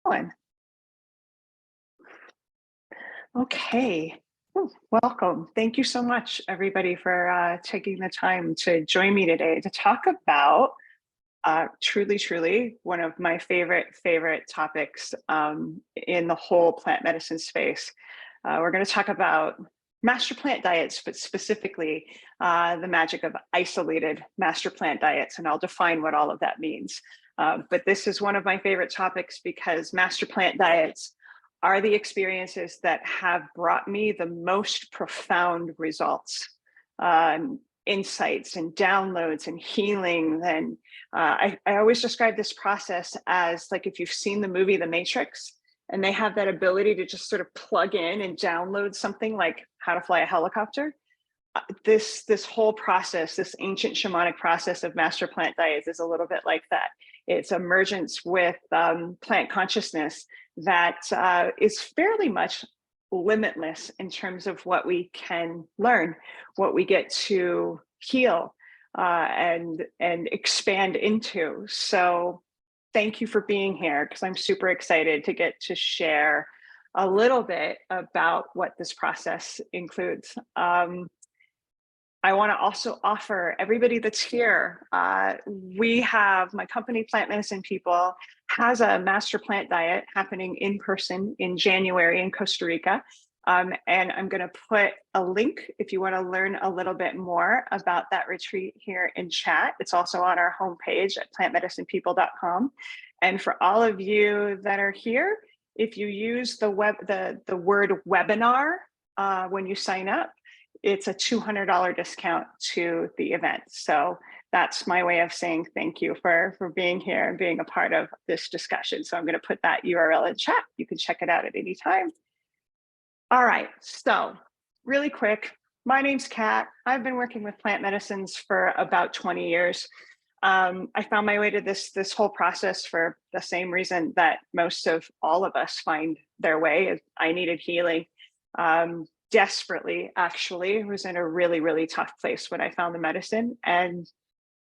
going? Okay. Welcome. Thank you so much, everybody, for taking the time to join me today to talk about truly one of my favorite topics in the whole plant medicine space. We're going to talk about master plant diets, but specifically the magic of isolated master plant diets, and I'll define what all of that means. But this is one of my favorite topics because master plant diets are the experiences that have brought me the most profound results, insights and downloads and healing. And I always describe this process as like if you've seen the movie The Matrix and they have that ability to just sort of plug in and download something like how to fly a helicopter. This whole process, this ancient shamanic process of master plant diets is a little bit like that. It's emergence with plant consciousness that is fairly much limitless in terms of what we can learn, what we get to heal and expand into. So thank you for being here because I'm super excited to get to share a little bit about what this process includes. I want to also offer everybody that's here. We have my company, Plant Medicine People, has a master plant diet happening in person in January in Costa Rica. And I'm going to put a link if you want to learn a little bit more about that retreat here in chat. It's also on our homepage at plantmedicinepeople.com. And for all of you that are here, if you use the word webinar when you sign up, it's a $200 discount to the event. So that's my way of saying thank you for being here and being a part of this discussion. So I'm going to put that URL in chat. You can check it out at any time. All right, so really quick, my name's Kat. I've been working with plant medicines for about 20 years. I found my way to this whole process for the same reason that most of all of us find their way. I needed healing. Desperately, actually. Was in a really tough place when I found the medicine, and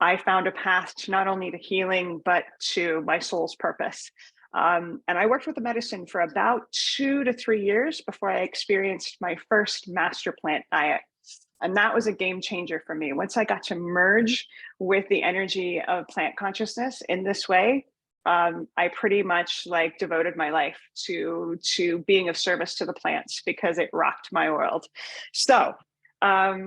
I found a path to not only to healing but to my soul's purpose. And I worked with the medicine for about 2 to 3 years before I experienced my first master plant diet, and that was a game changer for me. Once I got to merge with the energy of plant consciousness in this way, I pretty much like devoted my life to being of service to the plants because it rocked my world. So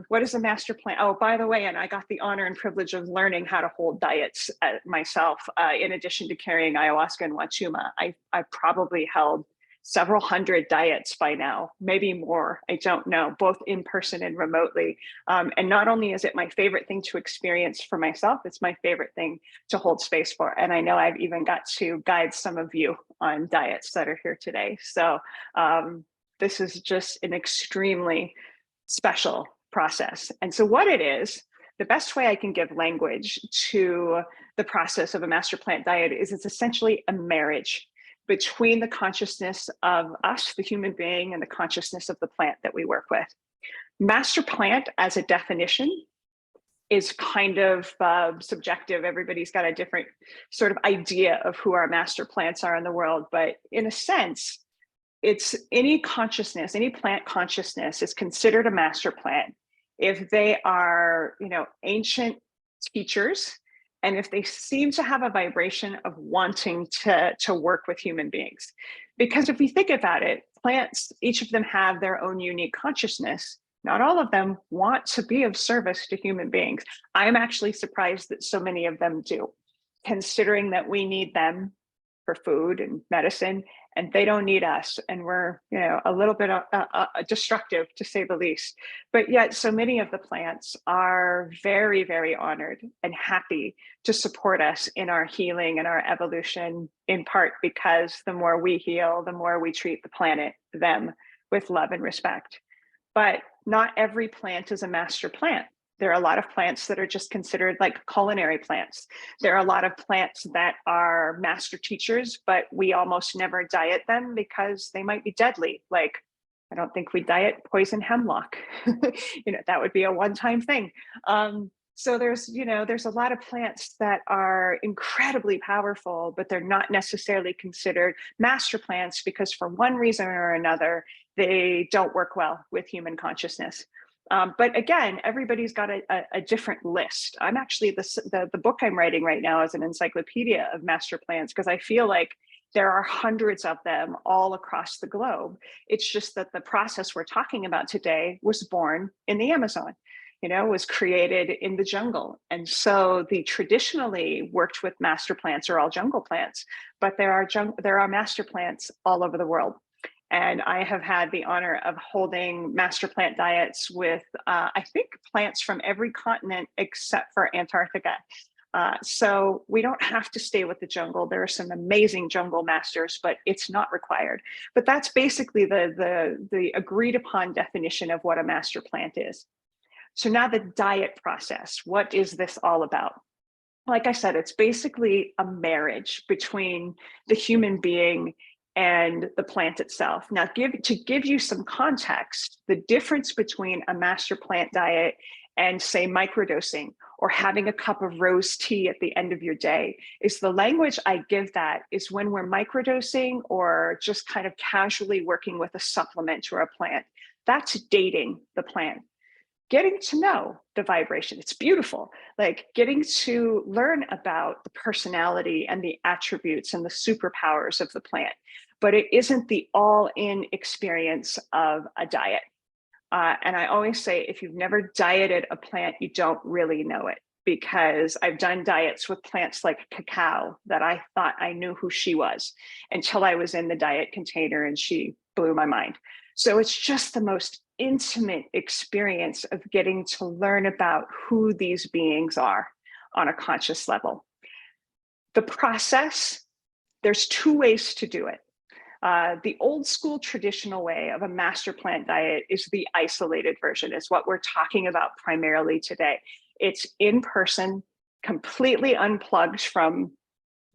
what is a master plant? Oh, by the way, and I got the honor and privilege of learning how to hold diets myself. In addition to carrying ayahuasca and wachuma, I probably held several hundred diets by now, maybe more. I don't know, both in person and remotely. And not only is it my favorite thing to experience for myself, it's my favorite thing to hold space for. And I know I've even got to guide some of you on diets that are here today. So this is just an extremely special process. And so what it is, the best way I can give language to the process of a master plant diet is it's essentially a marriage between the consciousness of us, the human being, and the consciousness of the plant that we work with. Master plant, as a definition, is kind of subjective. Everybody's got a different sort of idea of who our master plants are in the world. But in a sense, it's any consciousness, any plant consciousness is considered a master plant if they are, ancient teachers, and if they seem to have a vibration of wanting to work with human beings. Because if we think about it, plants, each of them have their own unique consciousness. Not all of them want to be of service to human beings. I'm actually surprised that so many of them do, considering that we need them for food and medicine, and they don't need us. And we're, a little bit destructive, to say the least. But yet so many of the plants are very honored and happy to support us in our healing and our evolution, in part because the more we heal, the more we treat the planet, them, with love and respect. But not every plant is a master plant. There are a lot of plants that are just considered like culinary plants. There are a lot of plants that are master teachers, but we almost never diet them because they might be deadly. Like, I don't think we diet poison hemlock. That would be a one-time thing. So there's a lot of plants that are incredibly powerful, but they're not necessarily considered master plants because for one reason or another, they don't work well with human consciousness. But again, everybody's got a different list. I'm actually the book I'm writing right now is an encyclopedia of master plants because I feel like there are hundreds of them all across the globe. It's just that the process we're talking about today was born in the Amazon, was created in the jungle. And so the traditionally worked with master plants are all jungle plants, but there are master plants all over the world. And I have had the honor of holding master plant diets with, I think, plants from every continent except for Antarctica. So we don't have to stay with the jungle. There are some amazing jungle masters, but it's not required. But that's basically the agreed upon definition of what a master plant is. So now the diet process, what is this all about? Like I said, it's basically a marriage between the human being and the plant itself. Now, to give you some context, the difference between a master plant diet and say microdosing or having a cup of rose tea at the end of your day is the language I give that is when we're microdosing or just kind of casually working with a supplement or a plant. That's dating the plant. Getting to know the vibration. It's beautiful. Like getting to learn about the personality and the attributes and the superpowers of the plant. But it isn't the all-in experience of a diet. And I always say, if you've never dieted a plant, you don't really know it. Because I've done diets with plants like cacao that I thought I knew who she was until I was in the diet container and she blew my mind. So it's just the most intimate experience of getting to learn about who these beings are on a conscious level. The process, there's two ways to do it. The old school traditional way of a master plant diet is the isolated version, is what we're talking about primarily today. It's in person, completely unplugged from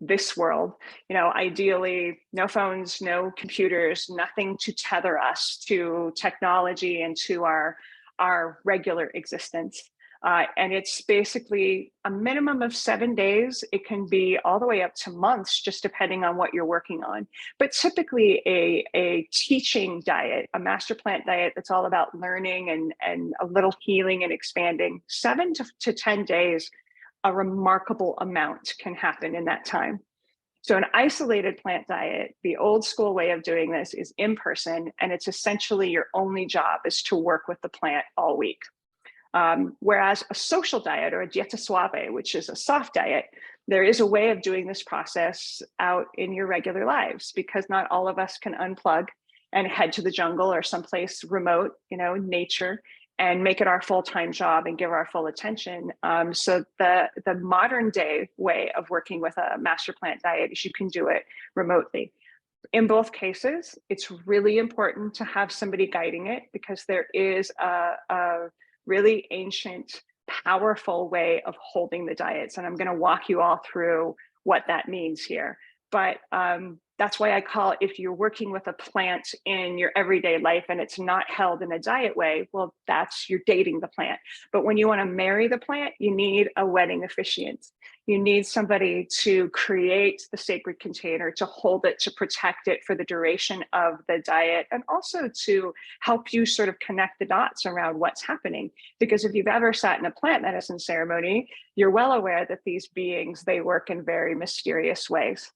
this world, ideally no phones, no computers, nothing to tether us to technology and to our regular existence. And it's basically a minimum of 7 days. It can be all the way up to months, just depending on what you're working on. But typically a teaching diet, a master plant diet that's all about learning and a little healing and expanding, 7 to 10 days, a remarkable amount can happen in that time. So an isolated plant diet, the old school way of doing this is in person, and it's essentially your only job is to work with the plant all week. Whereas a social diet or a dieta suave, which is a soft diet, there is a way of doing this process out in your regular lives because not all of us can unplug and head to the jungle or someplace remote, nature, and make it our full-time job and give our full attention. So the modern day way of working with a master plant diet is you can do it remotely. In both cases, it's really important to have somebody guiding it because there is a really ancient, powerful way of holding the diets. And I'm going to walk you all through what that means here. But that's why I call it, if you're working with a plant in your everyday life and it's not held in a diet way, well, you're dating the plant. But when you want to marry the plant, you need a wedding officiant. You need somebody to create the sacred container, to hold it, to protect it for the duration of the diet, and also to help you sort of connect the dots around what's happening. Because if you've ever sat in a plant medicine ceremony, you're well aware that these beings, they work in very mysterious ways.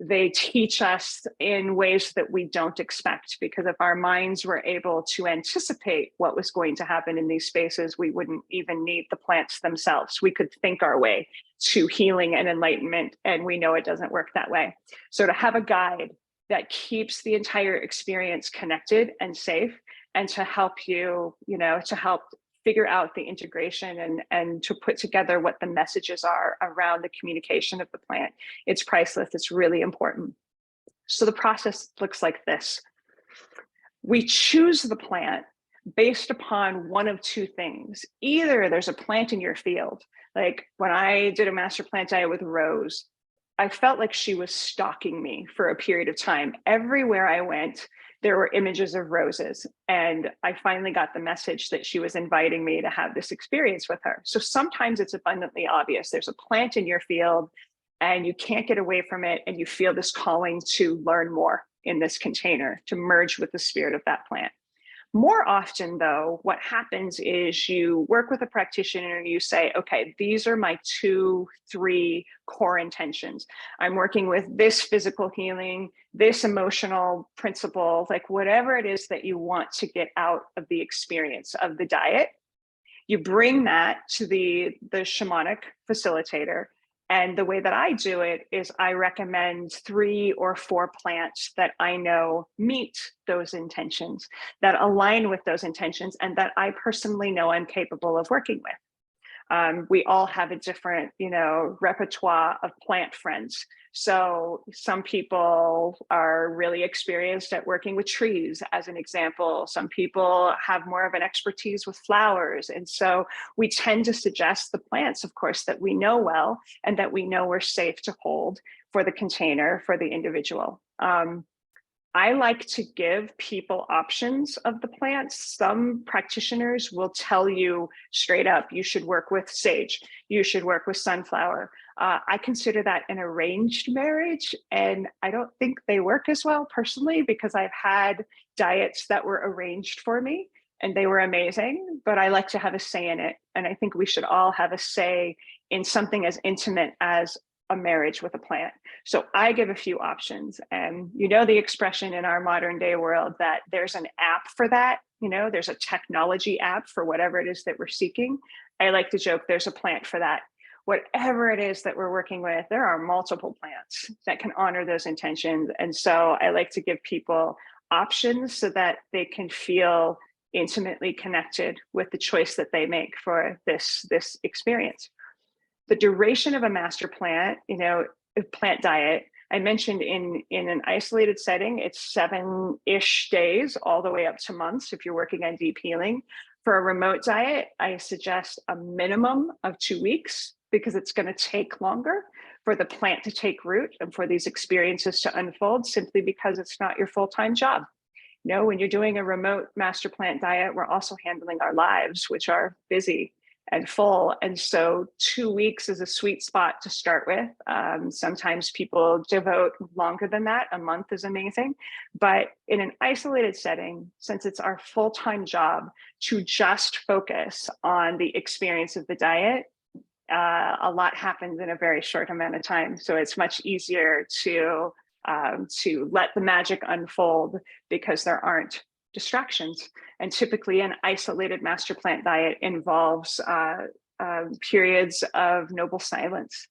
They teach us in ways that we don't expect, because if our minds were able to anticipate what was going to happen in these spaces, we wouldn't even need the plants themselves. We could think our way to healing and enlightenment, and we know it doesn't work that way. So to have a guide that keeps the entire experience connected and safe, and to help you, to help figure out the integration and to put together what the messages are around the communication of the plant. It's priceless. It's really important. So the process looks like this. We choose the plant based upon one of two things. Either there's a plant in your field. Like when I did a master plant diet with Rose, I felt like she was stalking me for a period of time. Everywhere I went, there were images of roses. And I finally got the message that she was inviting me to have this experience with her. So sometimes it's abundantly obvious. There's a plant in your field and you can't get away from it. And you feel this calling to learn more in this container, to merge with the spirit of that plant. More often, though, what happens is you work with a practitioner and you say, okay, these are my 2, 3 core intentions. I'm working with this physical healing, this emotional principle, like whatever it is that you want to get out of the experience of the diet. You bring that to the shamanic facilitator. And the way that I do it is I recommend 3 or 4 plants that I know meet those intentions, that align with those intentions, and that I personally know I'm capable of working with. We all have a different, repertoire of plant friends. So some people are really experienced at working with trees, as an example. Some people have more of an expertise with flowers. And so we tend to suggest the plants, of course, that we know well and that we know we're safe to hold for the container, for the individual. I like to give people options of the plants. Some practitioners will tell you straight up, you should work with sage, you should work with sunflower. I consider that an arranged marriage, and I don't think they work as well personally, because I've had diets that were arranged for me and they were amazing, but I like to have a say in it. And I think we should all have a say in something as intimate as a marriage with a plant. So I give a few options, and the expression in our modern day world that there's an app for that, there's a technology app for whatever it is that we're seeking. I like to joke there's a plant for that. Whatever it is that we're working with, there are multiple plants that can honor those intentions. And so I like to give people options so that they can feel intimately connected with the choice that they make for this experience. The duration of a master plant, plant diet, I mentioned in an isolated setting, it's 7-ish days all the way up to months if you're working on deep healing. For a remote diet, I suggest a minimum of 2 weeks, because it's going to take longer for the plant to take root and for these experiences to unfold, simply because it's not your full-time job. When you're doing a remote master plant diet, we're also handling our lives, which are busy and full. And so 2 weeks is a sweet spot to start with. Sometimes people devote longer than that. A month is amazing. But in an isolated setting, since it's our full-time job to just focus on the experience of the diet, a lot happens in a very short amount of time. So it's much easier to let the magic unfold because there aren't distractions. And typically an isolated master plant diet involves periods of noble silence,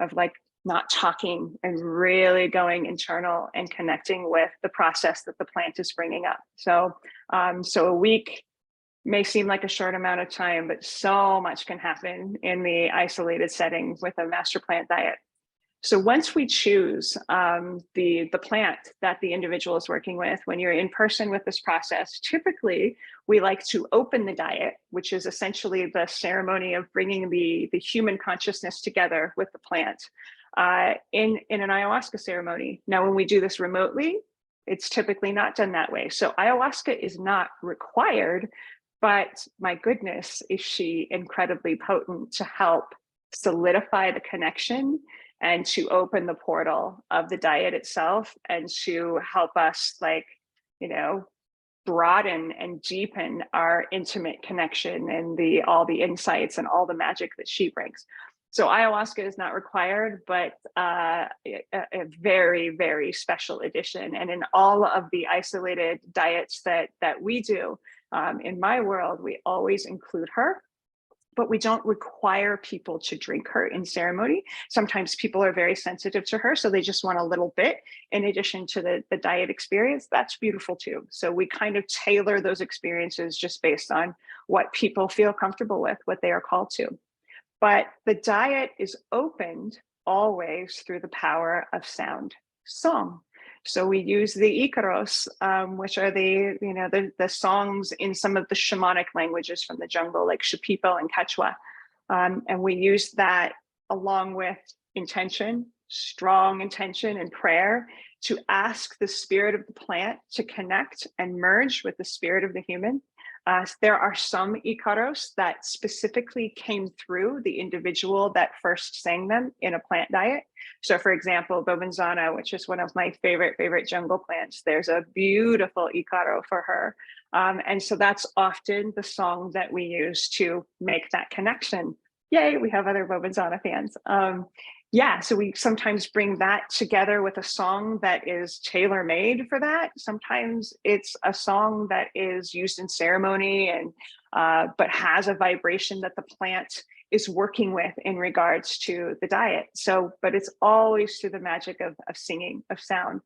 of like not talking and really going internal and connecting with the process that the plant is bringing up. So a week may seem like a short amount of time, but so much can happen in the isolated setting with a master plant diet. So once we choose the plant that the individual is working with, when you're in person with this process, typically we like to open the diet, which is essentially the ceremony of bringing the human consciousness together with the plant in an ayahuasca ceremony. Now, when we do this remotely, it's typically not done that way. So ayahuasca is not required, but my goodness, is she incredibly potent to help solidify the connection and to open the portal of the diet itself, and to help us broaden and deepen our intimate connection and all the insights and all the magic that she brings. So ayahuasca is not required, but a very, very special addition. And in all of the isolated diets that we do, in my world, we always include her, but we don't require people to drink her in ceremony. Sometimes people are very sensitive to her, so they just want a little bit in addition to the diet experience. That's beautiful too. So we kind of tailor those experiences just based on what people feel comfortable with, what they are called to. But the diet is opened always through the power of sound, song. So we use the icaros, which are the songs in some of the shamanic languages from the jungle, like Shipibo and Quechua. And we use that along with intention strong intention and prayer to ask the spirit of the plant to connect and merge with the spirit of the human. There are some Icaros that specifically came through the individual that first sang them in a plant diet. So for example, Bovenzana, which is one of my favorite jungle plants, there's a beautiful Icaro for her. And so that's often the song that we use to make that connection. Yay, we have other Bovenzana fans. Yeah, so we sometimes bring that together with a song that is tailor-made for that. Sometimes it's a song that is used in ceremony and but has a vibration that the plant is working with in regards to the diet. So, but it's always through the magic of singing, of sound.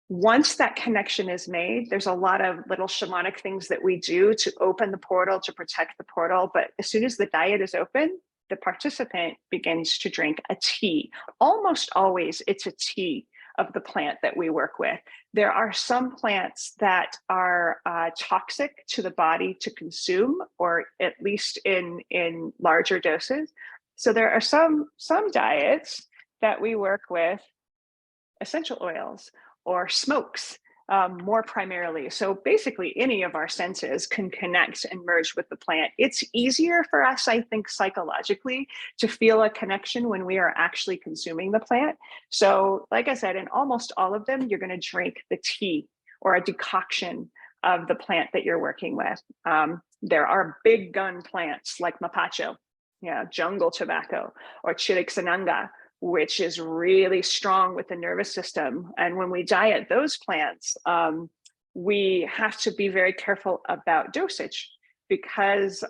Once that connection is made, there's a lot of little shamanic things that we do to open the portal, to protect the portal. But as soon as the diet is open, the participant begins to drink a tea. Almost always it's a tea of the plant that we work with. There are some plants that are toxic to the body to consume, or at least in larger doses. So there are some diets that we work with essential oils or smokes more primarily. So basically any of our senses can connect and merge with the plant. It's easier for us, I think, psychologically to feel a connection when we are actually consuming the plant. So like I said, in almost all of them, you're going to drink the tea or a decoction of the plant that you're working with. There are big gun plants like mapacho, jungle tobacco, or chiricsananga, which is really strong with the nervous system. And when we diet those plants, we have to be very careful about dosage because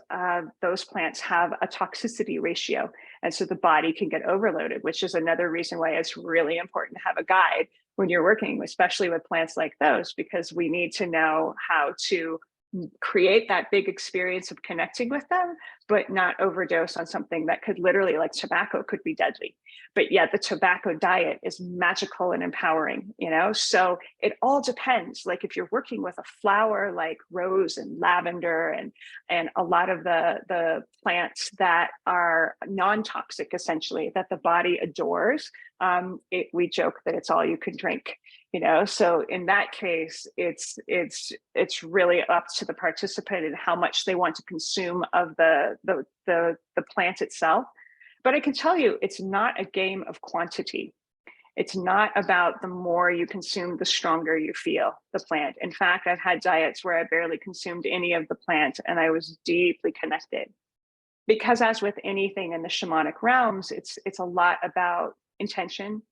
those plants have a toxicity ratio. And so the body can get overloaded, which is another reason why it's really important to have a guide when you're working, especially with plants like those, because we need to know how to create that big experience of connecting with them, but not overdose on something that could literally, like tobacco, could be deadly. But yet the tobacco diet is magical and empowering, So it all depends. Like if you're working with a flower like rose and lavender and a lot of the plants that are non-toxic, essentially, that the body adores, we joke that it's all you can drink. So in that case, it's really up to the participant and how much they want to consume of the plant itself. But I can tell you, it's not a game of quantity. It's not about the more you consume, the stronger you feel the plant. In fact, I've had diets where I barely consumed any of the plant and I was deeply connected. Because as with anything in the shamanic realms, it's a lot about intention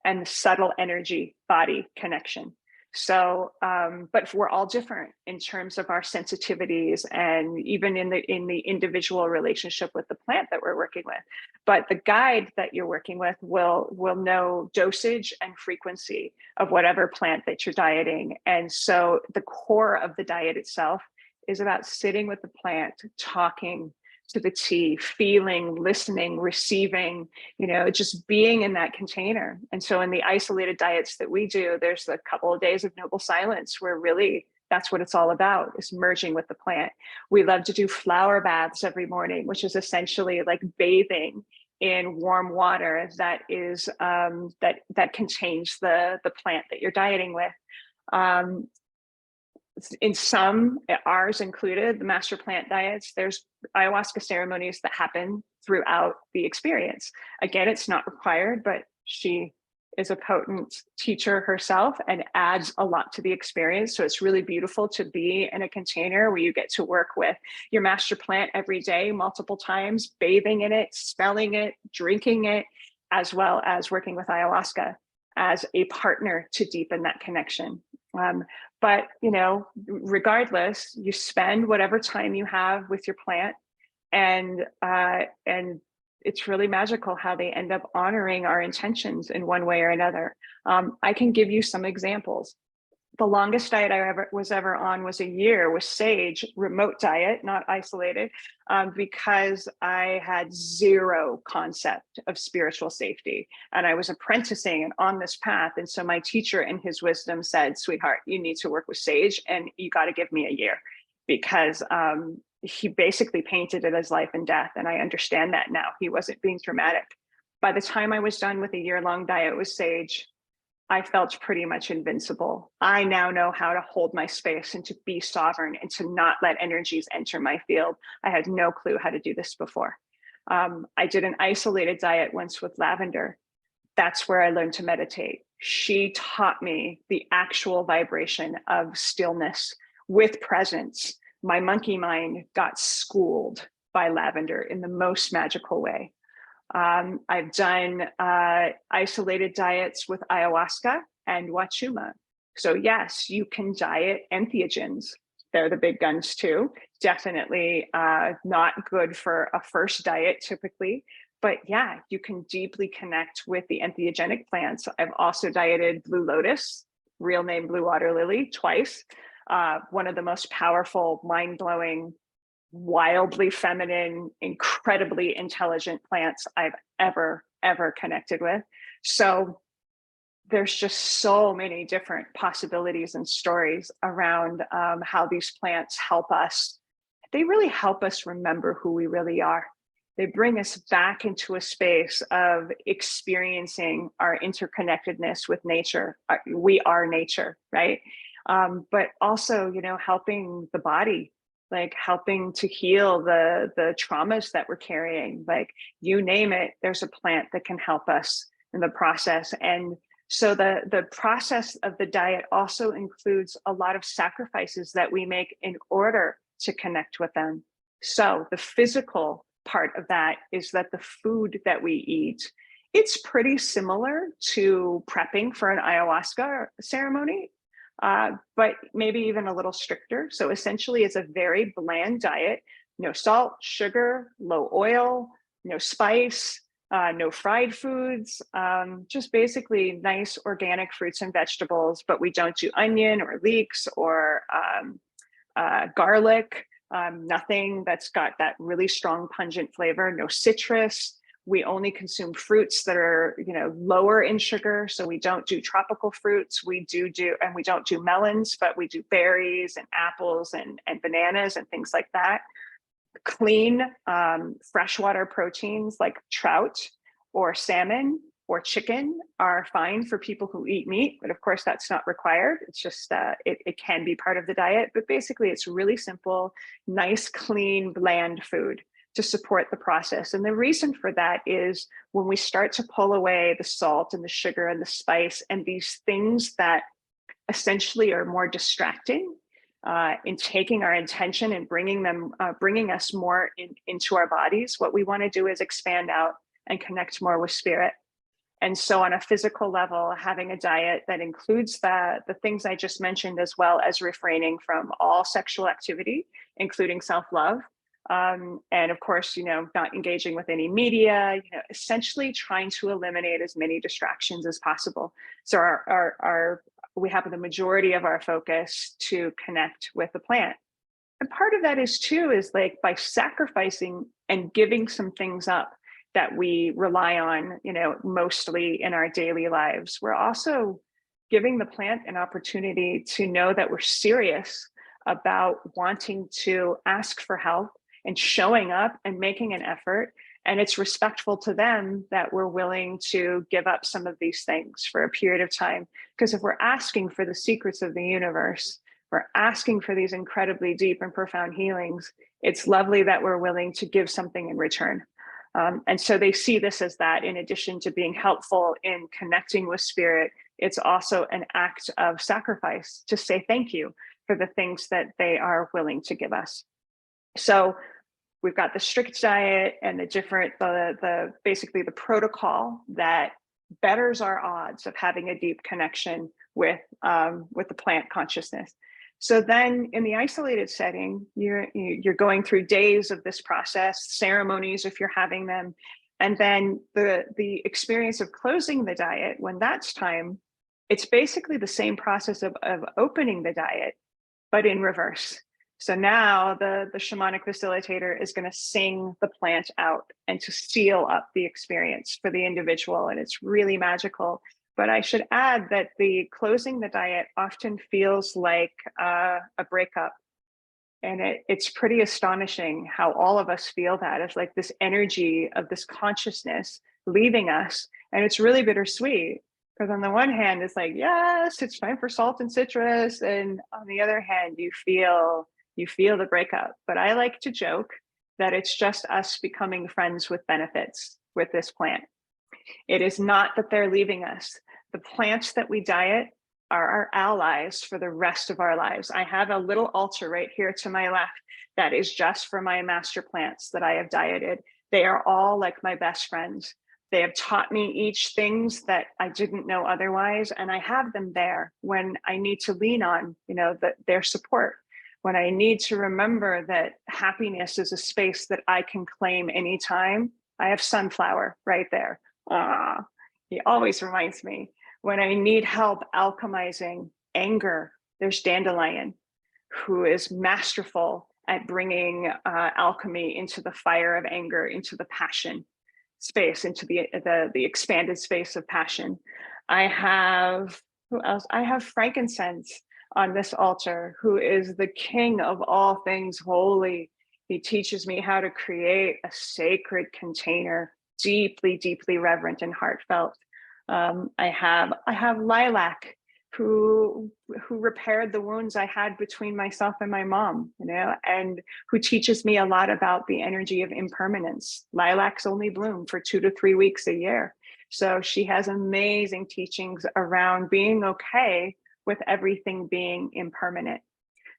and the subtle energy body connection. So, but we're all different in terms of our sensitivities and even in the individual relationship with the plant that we're working with. But the guide that you're working with will know dosage and frequency of whatever plant that you're dieting. And so the core of the diet itself is about sitting with the plant, talking to the tea, feeling, listening, receiving, just being in that container. And so in the isolated diets that we do, there's a couple of days of noble silence where really that's what it's all about, is merging with the plant. We love to do flower baths every morning, which is essentially like bathing in warm water that is that contains the plant that you're dieting with. In some, ours included, the master plant diets, there's ayahuasca ceremonies that happen throughout the experience. Again, it's not required, but she is a potent teacher herself and adds a lot to the experience. So it's really beautiful to be in a container where you get to work with your master plant every day, multiple times, bathing in it, smelling it, drinking it, as well as working with ayahuasca as a partner to deepen that connection. But, regardless, you spend whatever time you have with your plant, and it's really magical how they end up honoring our intentions in one way or another. I can give you some examples. The longest diet I was ever on was a year with sage, remote diet, not isolated, because I had zero concept of spiritual safety. And I was apprenticing and on this path. And so my teacher in his wisdom said, sweetheart, you need to work with sage and you got to give me a year, because he basically painted it as life and death. And I understand that now. He wasn't being dramatic. By the time I was done with a year-long diet with Sage, I felt pretty much invincible. I now know how to hold my space and to be sovereign and to not let energies enter my field. I had no clue how to do this before. I did an isolated diet once with Lavender. That's where I learned to meditate. She taught me the actual vibration of stillness with presence. My monkey mind got schooled by Lavender in the most magical way. I've done isolated diets with ayahuasca and wachuma. So yes, you can diet entheogens. They're the big guns too. Definitely not good for a first diet typically. But yeah, you can deeply connect with the entheogenic plants. I've also dieted blue lotus, real name blue water lily, twice. One of the most powerful, mind-blowing, wildly feminine, incredibly intelligent plants I've ever connected with. So there's just so many different possibilities and stories around how these plants help us. They really help us remember who we really are. They bring us back into a space of experiencing our interconnectedness with nature. We are nature, right? But also, you know, helping the body, like helping to heal the traumas that we're carrying. Like you name it, there's a plant that can help us in the process. And so the process of the diet also includes a lot of sacrifices that we make in order to connect with them. So the physical part of that is that the food that we eat, it's pretty similar to prepping for an ayahuasca ceremony, but maybe even a little stricter. So essentially it's a very bland diet, no salt, sugar, low oil, no spice, no fried foods, just basically nice organic fruits and vegetables, but we don't do onion or leeks or garlic, nothing that's got that really strong pungent flavor, no citrus. We only consume fruits that are, you know, lower in sugar. So we don't do tropical fruits. We don't do melons, but we do berries and apples and bananas and things like that. Clean freshwater proteins like trout or salmon or chicken are fine for people who eat meat, but of course that's not required. It's just, it can be part of the diet, but basically it's really simple, nice, clean, bland food to support the process. And the reason for that is when we start to pull away the salt and the sugar and the spice and these things that essentially are more distracting, in taking our intention and bringing us more into our bodies, what we want to do is expand out and connect more with spirit. And so on a physical level, having a diet that includes the things I just mentioned, as well as refraining from all sexual activity, including self-love. And of course, you know, not engaging with any media, you know, essentially trying to eliminate as many distractions as possible. So we have the majority of our focus to connect with the plant. And part of that is too, is like by sacrificing and giving some things up that we rely on, you know, mostly in our daily lives, we're also giving the plant an opportunity to know that we're serious about wanting to ask for help and showing up and making an effort. And it's respectful to them that we're willing to give up some of these things for a period of time. Because if we're asking for the secrets of the universe, we're asking for these incredibly deep and profound healings, it's lovely that we're willing to give something in return. And so they see this as that, in addition to being helpful in connecting with spirit, it's also an act of sacrifice to say thank you for the things that they are willing to give us. So we've got the strict diet and basically the protocol that betters our odds of having a deep connection with the plant consciousness. So then in the isolated setting, you're going through days of this process, ceremonies if you're having them, and then the experience of closing the diet, when that's time, it's basically the same process of opening the diet, but in reverse. So now the shamanic facilitator is going to sing the plant out and to seal up the experience for the individual. And it's really magical. But I should add that the closing the diet often feels like a breakup. And it's pretty astonishing how all of us feel that. It's like this energy of this consciousness leaving us. And it's really bittersweet, because on the one hand, it's like, yes, it's time for salt and citrus. And on the other hand, you feel the breakup. But I like to joke that it's just us becoming friends with benefits with this plant. It is not that they're leaving us. The plants that we diet are our allies for the rest of our lives. I have a little altar right here to my left that is just for my master plants that I have dieted. They are all like my best friends. They have taught me each things that I didn't know otherwise, and I have them there when I need to lean on, their support. When I need to remember that happiness is a space that I can claim anytime, I have sunflower right there. He always reminds me. When I need help alchemizing anger, there's dandelion, who is masterful at bringing alchemy into the fire of anger, into the passion space, into the expanded space of passion. I have, who else? I have frankincense on this altar, who is the king of all things holy. He teaches me how to create a sacred container, deeply, deeply reverent and heartfelt. I have lilac, who repaired the wounds I had between myself and my mom, and who teaches me a lot about the energy of impermanence. Lilacs only bloom for 2 to 3 weeks a year. So she has amazing teachings around being okay with everything being impermanent.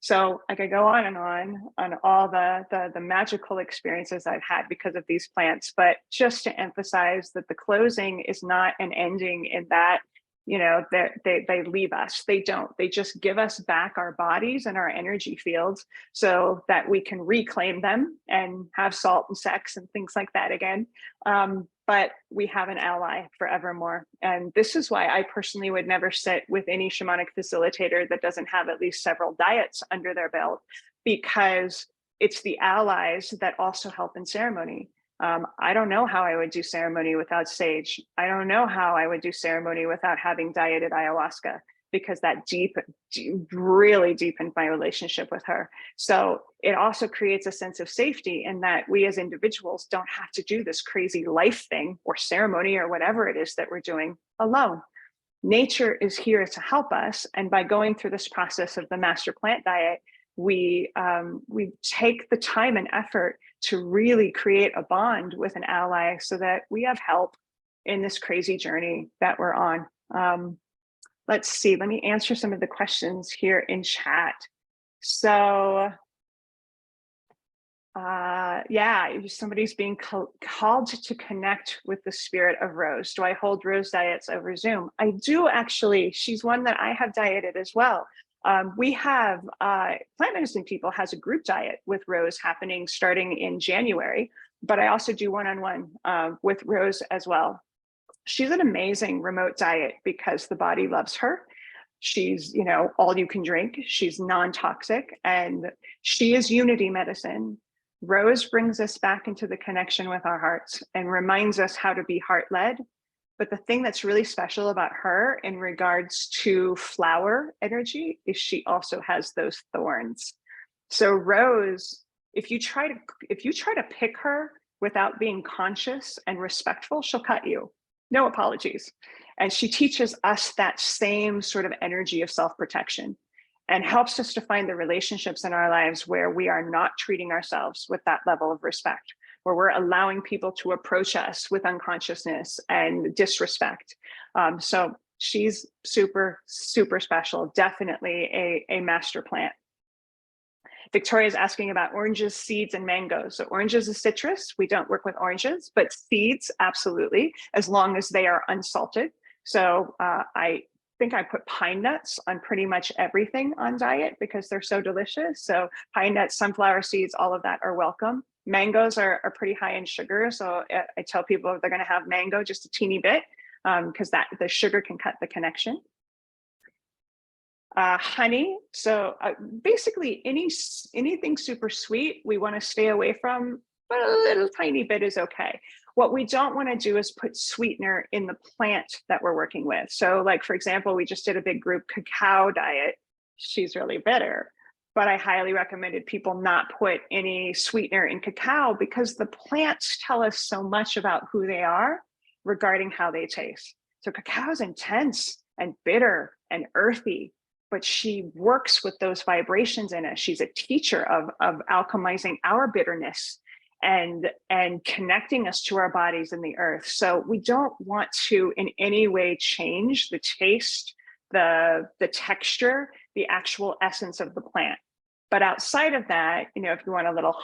So I could go on all the magical experiences I've had because of these plants, but just to emphasize that the closing is not an ending in that, they leave us. They don't. They just give us back our bodies and our energy fields so that we can reclaim them and have salt and sex and things like that again. But we have an ally forevermore. And this is why I personally would never sit with any shamanic facilitator that doesn't have at least several diets under their belt, because it's the allies that also help in ceremony. I don't know how I would do ceremony without sage. I don't know how I would do ceremony without having dieted ayahuasca, because that really deepened my relationship with her. So it also creates a sense of safety in that we as individuals don't have to do this crazy life thing or ceremony or whatever it is that we're doing alone. Nature is here to help us. And by going through this process of the master plant diet, we take the time and effort to really create a bond with an ally so that we have help in this crazy journey that we're on. Let's see, let me answer some of the questions here in chat. So somebody's being called to connect with the spirit of Rose. Do I hold Rose diets over Zoom? I do, actually. She's one that I have dieted as well. We have Plant Medicine People has a group diet with Rose happening starting in January, but I also do one-on-one with Rose as well. She's an amazing remote diet because the body loves her. She's, all you can drink. She's non-toxic, and she is unity medicine. Rose brings us back into the connection with our hearts and reminds us how to be heart-led. But the thing that's really special about her in regards to flower energy is she also has those thorns. So Rose, if you try to pick her without being conscious and respectful, she'll cut you. No apologies. And she teaches us that same sort of energy of self-protection and helps us to find the relationships in our lives where we are not treating ourselves with that level of respect, where we're allowing people to approach us with unconsciousness and disrespect. So she's super, super special. Definitely a master plant. Victoria's asking about oranges, seeds, and mangoes. So oranges is citrus. We don't work with oranges, but seeds, absolutely, as long as they are unsalted. So I think I put pine nuts on pretty much everything on diet because they're so delicious. So pine nuts, sunflower seeds, all of that are welcome. Mangoes are pretty high in sugar. So I tell people if they're going to have mango, just a teeny bit, because the sugar can cut the connection. Honey, so basically anything super sweet we want to stay away from, but a little tiny bit is okay. What we don't want to do is put sweetener in the plant that we're working with. So like, for example, we just did a big group cacao diet. She's really bitter, but I highly recommended people not put any sweetener in cacao because the plants tell us so much about who they are regarding how they taste. So cacao is intense and bitter and earthy, but she works with those vibrations in us. She's a teacher of alchemizing our bitterness and connecting us to our bodies and the earth. So we don't want to in any way change the taste, the texture, the actual essence of the plant. But outside of that, if you want a little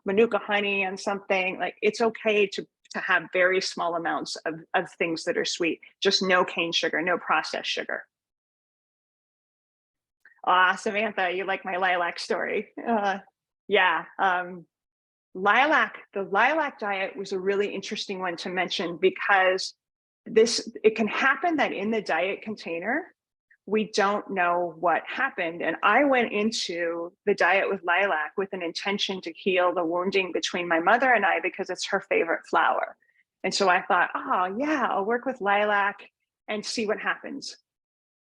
manuka honey and something, like, it's okay to have very small amounts of things that are sweet, just no cane sugar, no processed sugar. Samantha, you like my lilac story. Yeah. The lilac diet was a really interesting one to mention, because it can happen that in the diet container, we don't know what happened. And I went into the diet with lilac with an intention to heal the wounding between my mother and I, because it's her favorite flower. And so I thought, oh yeah, I'll work with lilac and see what happens.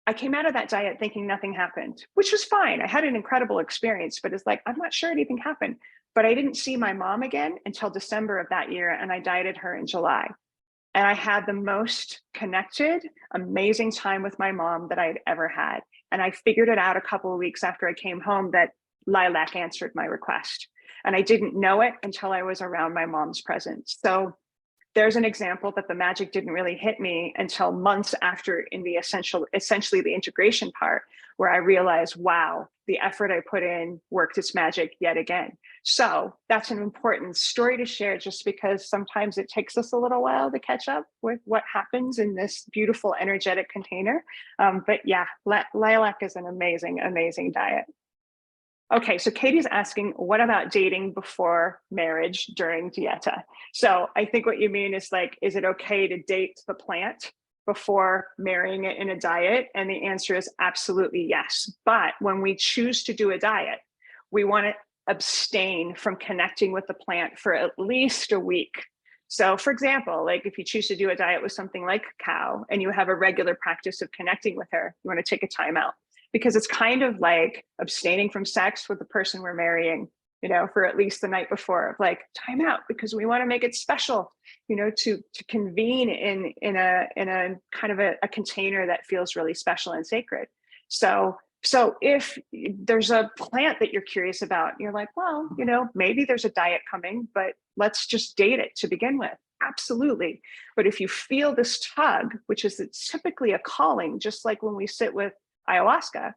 I came out of that diet thinking nothing happened, which was fine. I had an incredible experience, but it's like, I'm not sure anything happened. But I didn't see my mom again until December of that year, and I dieted her in July. And I had the most connected, amazing time with my mom that I'd ever had. And I figured it out a couple of weeks after I came home that lilac answered my request. And I didn't know it until I was around my mom's presence. So there's an example that the magic didn't really hit me until months after, in the essentially the integration part, where I realized, wow, the effort I put in worked its magic yet again. So that's an important story to share, just because sometimes it takes us a little while to catch up with what happens in this beautiful energetic container. But yeah, lilac is an amazing, amazing diet. Okay, so Katie's asking, what about dating before marriage during dieta? So I think what you mean is, like, is it okay to date the plant before marrying it in a diet? And the answer is absolutely yes. But when we choose to do a diet, we want to abstain from connecting with the plant for at least a week. So for example, like, if you choose to do a diet with something like cacao and you have a regular practice of connecting with her, you want to take a time out, because it's kind of like abstaining from sex with the person we're marrying, for at least the night before, of like, time out, because we want to make it special, to convene in a kind of a container that feels really special and sacred. So if there's a plant that you're curious about, and you're like, well, maybe there's a diet coming, but let's just date it to begin with. Absolutely. But if you feel this tug, which is typically a calling, just like when we sit with ayahuasca,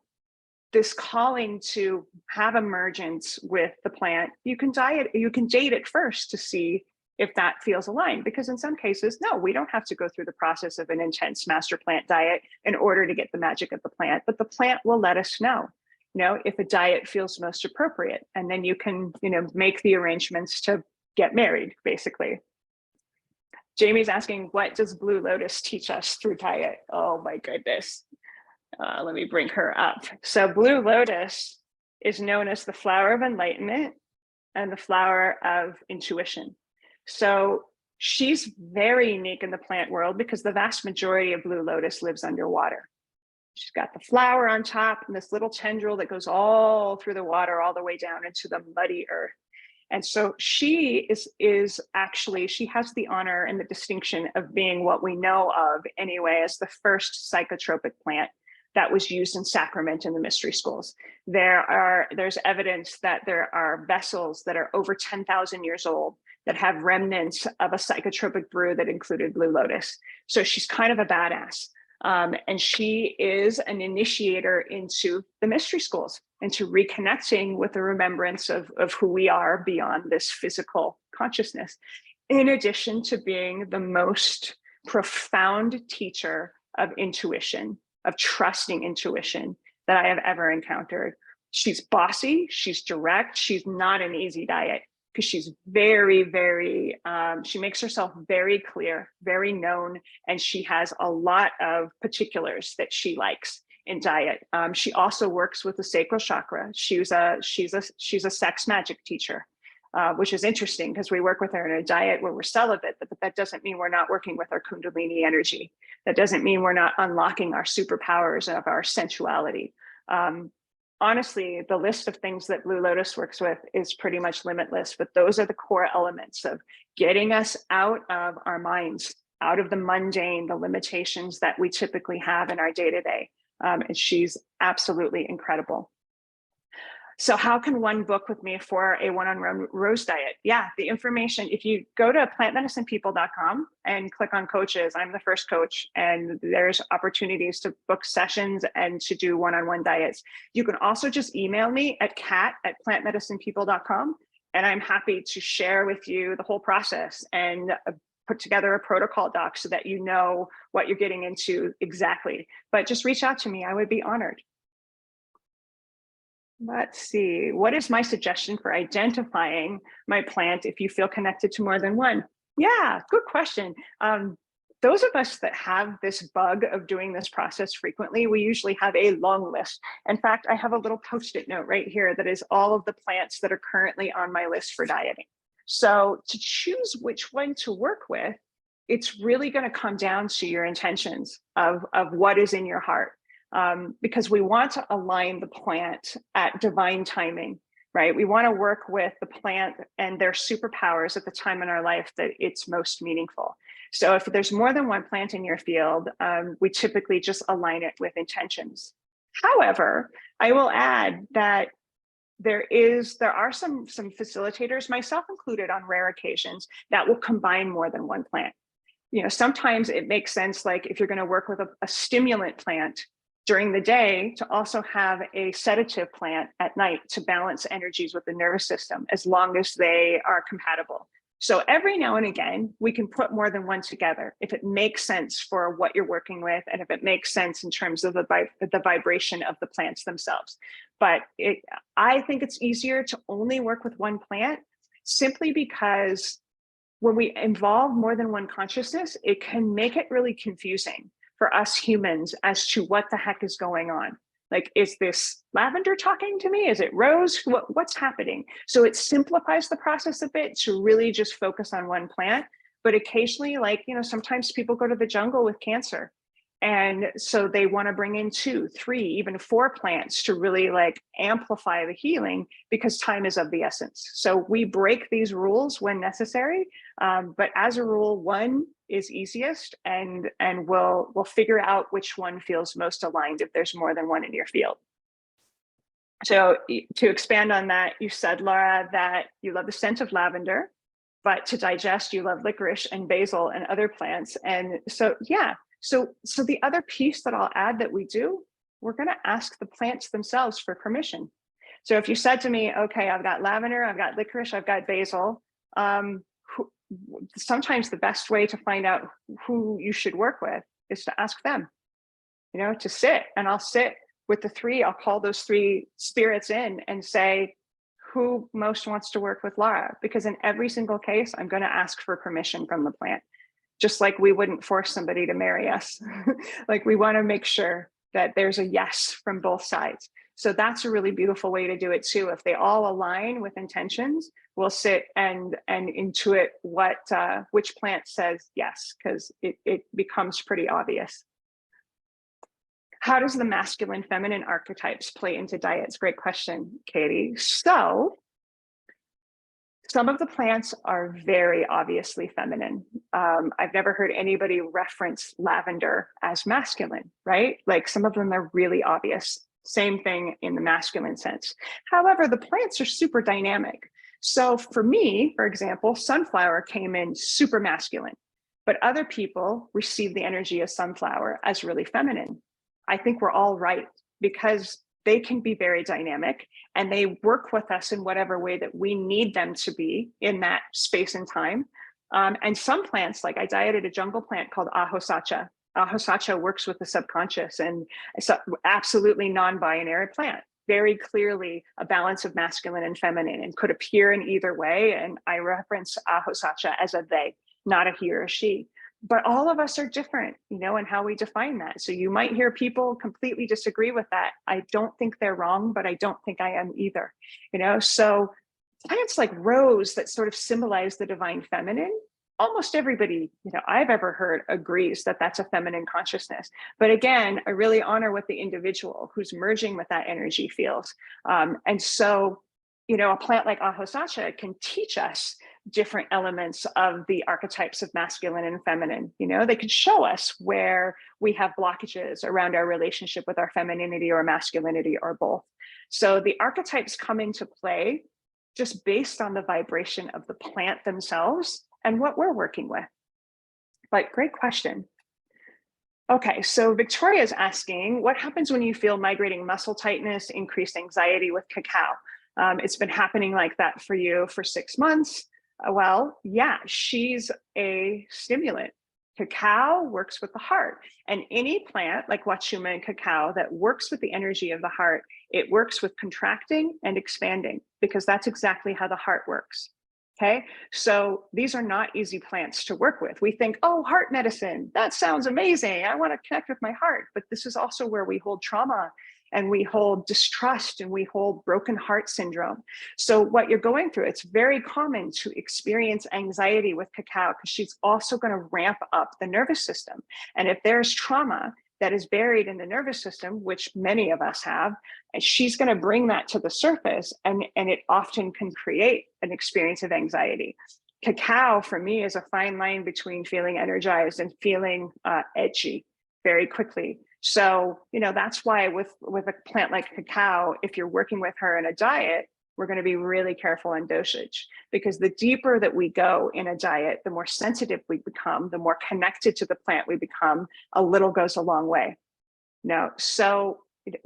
this calling to have emergence with the plant, you can date it first to see if that feels aligned. Because in some cases, no, we don't have to go through the process of an intense master plant diet in order to get the magic of the plant, but the plant will let us know, if a diet feels most appropriate. And then you can, make the arrangements to get married, basically. Jamie's asking, what does Blue Lotus teach us through diet? Oh my goodness. Let me bring her up. So Blue Lotus is known as the flower of enlightenment and the flower of intuition. So she's very unique in the plant world, because the vast majority of Blue Lotus lives underwater. She's got the flower on top and this little tendril that goes all through the water, all the way down into the muddy earth. And so she is actually, she has the honor and the distinction of being what we know of anyway as the first psychotropic plant that was used in sacrament in the mystery schools. There's evidence that there are vessels that are over 10,000 years old that have remnants of a psychotropic brew that included Blue Lotus. So she's kind of a badass. And she is an initiator into the mystery schools, into reconnecting with the remembrance of who we are beyond this physical consciousness, in addition to being the most profound teacher of intuition, of trusting intuition that I have ever encountered. She's bossy, she's direct, she's not an easy diet, because she's very, very, she makes herself very clear, very known, and she has a lot of particulars that she likes in diet. She also works with the sacral chakra. She's a sex magic teacher, which is interesting, because we work with her in a diet where we're celibate, but that doesn't mean we're not working with our Kundalini energy. That doesn't mean we're not unlocking our superpowers of our sensuality. Honestly, the list of things that Blue Lotus works with is pretty much limitless, but those are the core elements of getting us out of our minds out of the mundane, the limitations that we typically have in our day-to-day. And she's absolutely incredible. So how can one book with me for a one-on-one rose diet? Yeah, the information, if you go to plantmedicinepeople.com and click on coaches, I'm the first coach, and there's opportunities to book sessions and to do one-on-one diets. You can also just email me at kat@plantmedicinepeople.com, and I'm happy to share with you the whole process and put together a protocol doc so that you know what you're getting into exactly. But just reach out to me, I would be honored. Let's see, what is my suggestion for identifying my plant if you feel connected to more than one? Yeah, good question. Those of us that have this bug of doing this process frequently, we usually have a long list. In fact, I have a little post-it note right here that is all of the plants that are currently on my list for dieting. So to choose which one to work with, it's really going to come down to your intentions of what is in your heart. Because we want to align the plant at divine timing, right? We want to work with the plant and their superpowers at the time in our life that it's most meaningful. So if there's more than one plant in your field, we typically just align it with intentions. However, I will add that there are some facilitators, myself included on rare occasions, that will combine more than one plant. You know, sometimes it makes sense, like if you're going to work with a stimulant plant during the day, to also have a sedative plant at night to balance energies with the nervous system, as long as they are compatible. So every now and again, we can put more than one together if it makes sense for what you're working with, and if it makes sense in terms of the vibration of the plants themselves. But I think it's easier to only work with one plant, simply because when we involve more than one consciousness, it can make it really confusing for us humans as to what the heck is going on. Like, is this lavender talking to me? Is it rose? What's happening? So it simplifies the process a bit to really just focus on one plant. But occasionally, like, you know, sometimes people go to the jungle with cancer. And so they want to bring in 2, 3, even 4 plants to really like amplify the healing, because time is of the essence. So we break these rules when necessary. But as a rule, one is easiest, and we'll figure out which one feels most aligned if there's more than one in your field. So to expand on that, you said, Laura, that you love the scent of lavender, but to digest, you love licorice and basil and other plants. And so, yeah. So the other piece that I'll add that we do, we're going to ask the plants themselves for permission. So if you said to me, okay, I've got lavender, I've got licorice, I've got basil, sometimes the best way to find out who you should work with is to ask them, you know, to sit. And I'll sit with the 3, I'll call those 3 spirits in and say, who most wants to work with Laura? Because in every single case, I'm going to ask for permission from the plant. Just like we wouldn't force somebody to marry us. Like, we want to make sure that there's a yes from both sides. So that's a really beautiful way to do it too. If they all align with intentions, we'll sit and intuit which plant says yes, because it becomes pretty obvious. How does the masculine feminine archetypes play into diets? Great question, Katie. So some of the plants are very obviously feminine. I've never heard anybody reference lavender as masculine, right? Like, some of them are really obvious. Same thing in the masculine sense. However, the plants are super dynamic. So for me, for example, sunflower came in super masculine, but other people receive the energy of sunflower as really feminine. I think we're all right, because they can be very dynamic and they work with us in whatever way that we need them to be in that space and time. And some plants, like I dieted a jungle plant called Ahosacha. Ahosacha works with the subconscious, and it's an absolutely non-binary plant, very clearly a balance of masculine and feminine, and could appear in either way. And I reference Ahosacha as a they, not a he or a she. But all of us are different, you know, in how we define that. So you might hear people completely disagree with that. I don't think they're wrong, but I don't think I am either, you know. So plants like rose that sort of symbolize the divine feminine, almost everybody, you know, I've ever heard agrees that that's a feminine consciousness. But again, I really honor what the individual who's merging with that energy feels. And so, you know, a plant like Ahosacha can teach us different elements of the archetypes of masculine and feminine. You know, they could show us where we have blockages around our relationship with our femininity or masculinity or both. So the archetypes come into play just based on the vibration of the plant themselves and what we're working with. But great question. Okay, so Victoria is asking, what happens when you feel migrating muscle tightness, increased anxiety with cacao? It's been happening like that for you for 6 months. Well, yeah, she's a stimulant. Cacao works with the heart, and any plant like Wachuma and cacao that works with the energy of the heart, it works with contracting and expanding, because that's exactly how the heart works. Okay, so these are not easy plants to work with. We think, oh, heart medicine, that sounds amazing. I want to connect with my heart. But this is also where we hold trauma and we hold distrust and we hold broken heart syndrome. So what you're going through, it's very common to experience anxiety with cacao because she's also going to ramp up the nervous system. And if there's trauma that is buried in the nervous system, which many of us have, and she's going to bring that to the surface, and it often can create an experience of anxiety. Cacao, for me, is a fine line between feeling energized and feeling edgy very quickly. So, you know, that's why with a plant like cacao, if you're working with her in a diet, we're going to be really careful on dosage, because the deeper that we go in a diet, the more sensitive we become, the more connected to the plant we become. A little goes a long way. No, so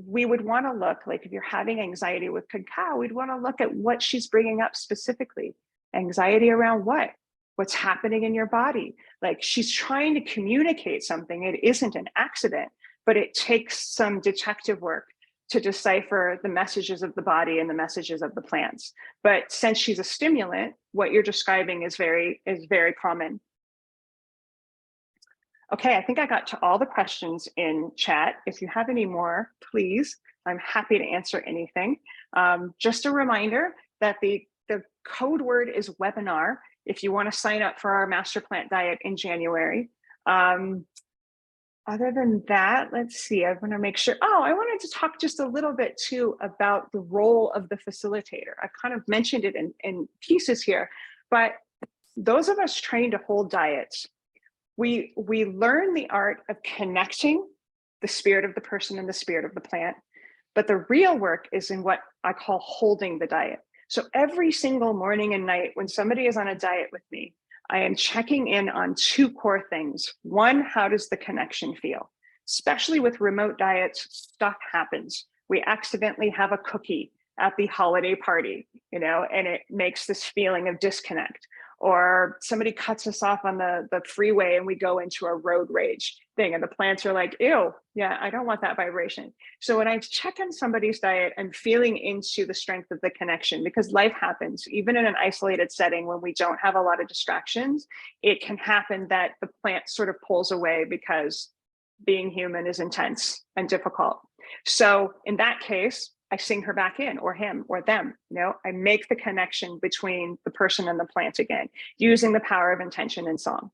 we would want to look, like if you're having anxiety with cacao, we'd want to look at what she's bringing up specifically. Anxiety around what? What's happening in your body? Like she's trying to communicate something. It isn't an accident, but it takes some detective work to decipher the messages of the body and the messages of the plants. But since she's a stimulant, what you're describing is very common. Okay, I think I got to all the questions in chat. If you have any more, please, I'm happy to answer anything. Just a reminder that the code word is webinar if you want to sign up for our master plant diet in January. Other than that, let's see, I want to make sure. Oh, I wanted to talk just a little bit too about the role of the facilitator. I kind of mentioned it in pieces here, but those of us trained to hold diets, we learn the art of connecting the spirit of the person and the spirit of the plant. But the real work is in what I call holding the diet. So every single morning and night when somebody is on a diet with me, I am checking in on two core things. One, how does the connection feel? Especially with remote diets, stuff happens. We accidentally have a cookie at the holiday party, you know, and it makes this feeling of disconnect. Or somebody cuts us off on the freeway and we go into a road rage thing and the plants are like, ew, yeah, I don't want that vibration. So when I check on somebody's diet, I'm feeling into the strength of the connection, because life happens. Even in an isolated setting when we don't have a lot of distractions, it can happen that the plant sort of pulls away because being human is intense and difficult. So in that case, I sing her back in, or him or them. You know, I make the connection between the person and the plant again, using the power of intention and song.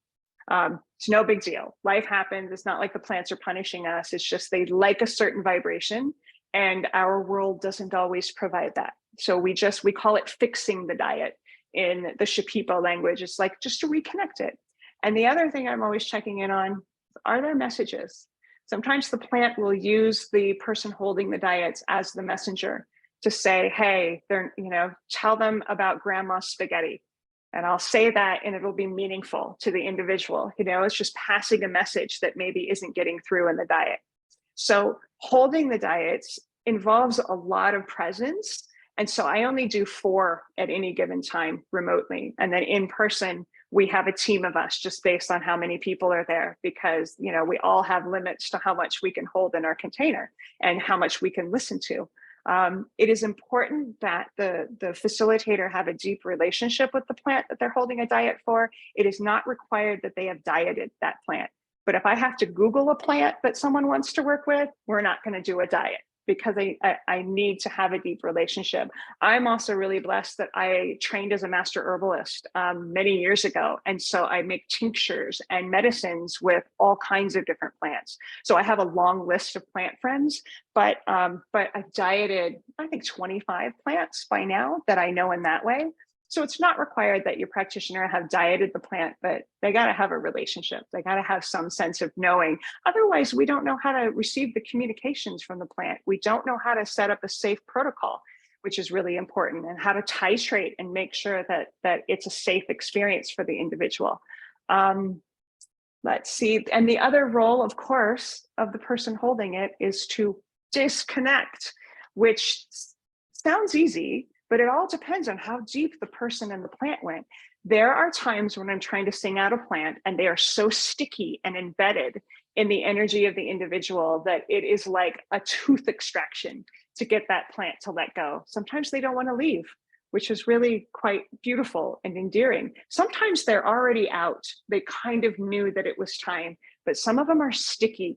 It's no big deal. Life happens. It's not like the plants are punishing us. It's just they like a certain vibration, and our world doesn't always provide that. So we call it fixing the diet in the Shipipo language. It's like just to reconnect it. And the other thing I'm always checking in on, are there messages? Sometimes the plant will use the person holding the diets as the messenger to say, hey, tell them about grandma's spaghetti. And I'll say that and it'll be meaningful to the individual. You know, it's just passing a message that maybe isn't getting through in the diet. So holding the diets involves a lot of presence. And so I only do 4 at any given time remotely. And then in person, we have a team of us just based on how many people are there, because, you know, we all have limits to how much we can hold in our container and how much we can listen to. It is important that the facilitator have a deep relationship with the plant that they're holding a diet for. It is not required that they have dieted that plant. But if I have to Google a plant that someone wants to work with, we're not going to do a diet, because I need to have a deep relationship. I'm also really blessed that I trained as a master herbalist many years ago. And so I make tinctures and medicines with all kinds of different plants. So I have a long list of plant friends, but I've dieted, I think 25 plants by now that I know in that way. So it's not required that your practitioner have dieted the plant, but they got to have a relationship. They got to have some sense of knowing. Otherwise, we don't know how to receive the communications from the plant. We don't know how to set up a safe protocol, which is really important, and how to titrate and make sure that it's a safe experience for the individual. Let's see. And the other role, of course, of the person holding it is to disconnect, which sounds easy, but it all depends on how deep the person and the plant went. There are times when I'm trying to sing out a plant and they are so sticky and embedded in the energy of the individual that it is like a tooth extraction to get that plant to let go. Sometimes they don't want to leave, which is really quite beautiful and endearing. Sometimes they're already out. They kind of knew that it was time, but some of them are sticky.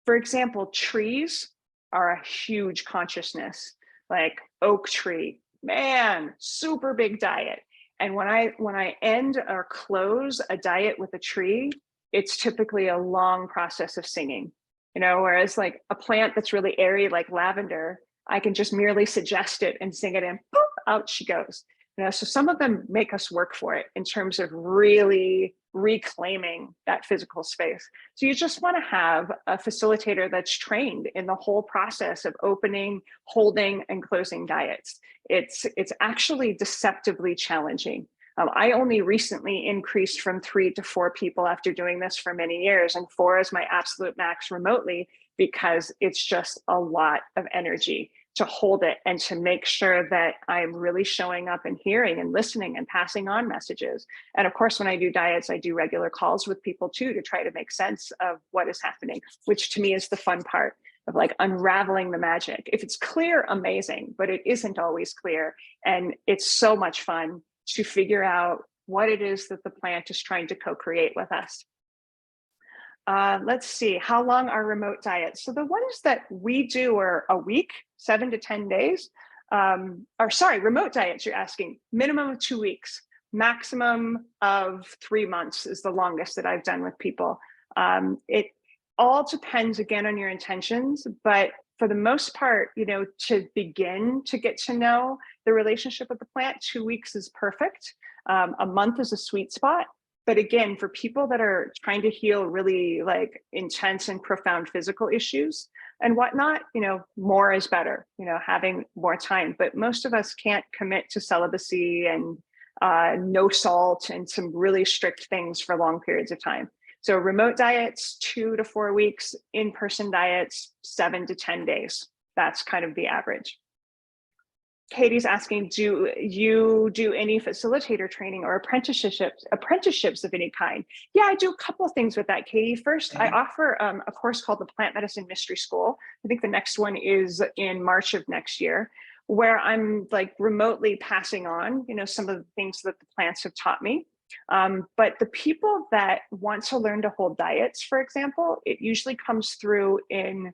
For example, trees are a huge consciousness, like oak tree, man, super big diet. And when I end or close a diet with a tree, it's typically a long process of singing, whereas like a plant that's really airy, like lavender, I can just merely suggest it and sing it in, boop, out she goes. So some of them make us work for it in terms of really reclaiming that physical space. So you just want to have a facilitator that's trained in the whole process of opening, holding, and closing diets. It's actually deceptively challenging. I only recently increased from 3 to 4 people after doing this for many years, and 4 is my absolute max remotely, because it's just a lot of energy to hold it and to make sure that I'm really showing up and hearing and listening and passing on messages. And of course, when I do diets, I do regular calls with people too, to try to make sense of what is happening, which to me is the fun part of like unraveling the magic. If it's clear, amazing, but it isn't always clear. And it's so much fun to figure out what it is that the plant is trying to co-create with us. Let's see, how long are remote diets? So the ones that we do are a week, 7 to 10 days. Remote diets, you're asking, minimum of 2 weeks, maximum of 3 months is the longest that I've done with people. It all depends again on your intentions, but for the most part, to begin to get to know the relationship with the plant, 2 weeks is perfect. A month is a sweet spot. But again, for people that are trying to heal really like intense and profound physical issues and whatnot, more is better, having more time. But most of us can't commit to celibacy and no salt and some really strict things for long periods of time. So remote diets, 2 to 4 weeks, in-person diets, 7 to 10 days. That's kind of the average. Katie's asking, do you do any facilitator training or apprenticeships of any kind? Yeah, I do a couple of things with that, Katie. First, I offer a course called the Plant Medicine Mystery School. I think the next one is in March of next year, where I'm like remotely passing on, some of the things that the plants have taught me. But the people that want to learn to hold diets, for example, it usually comes through in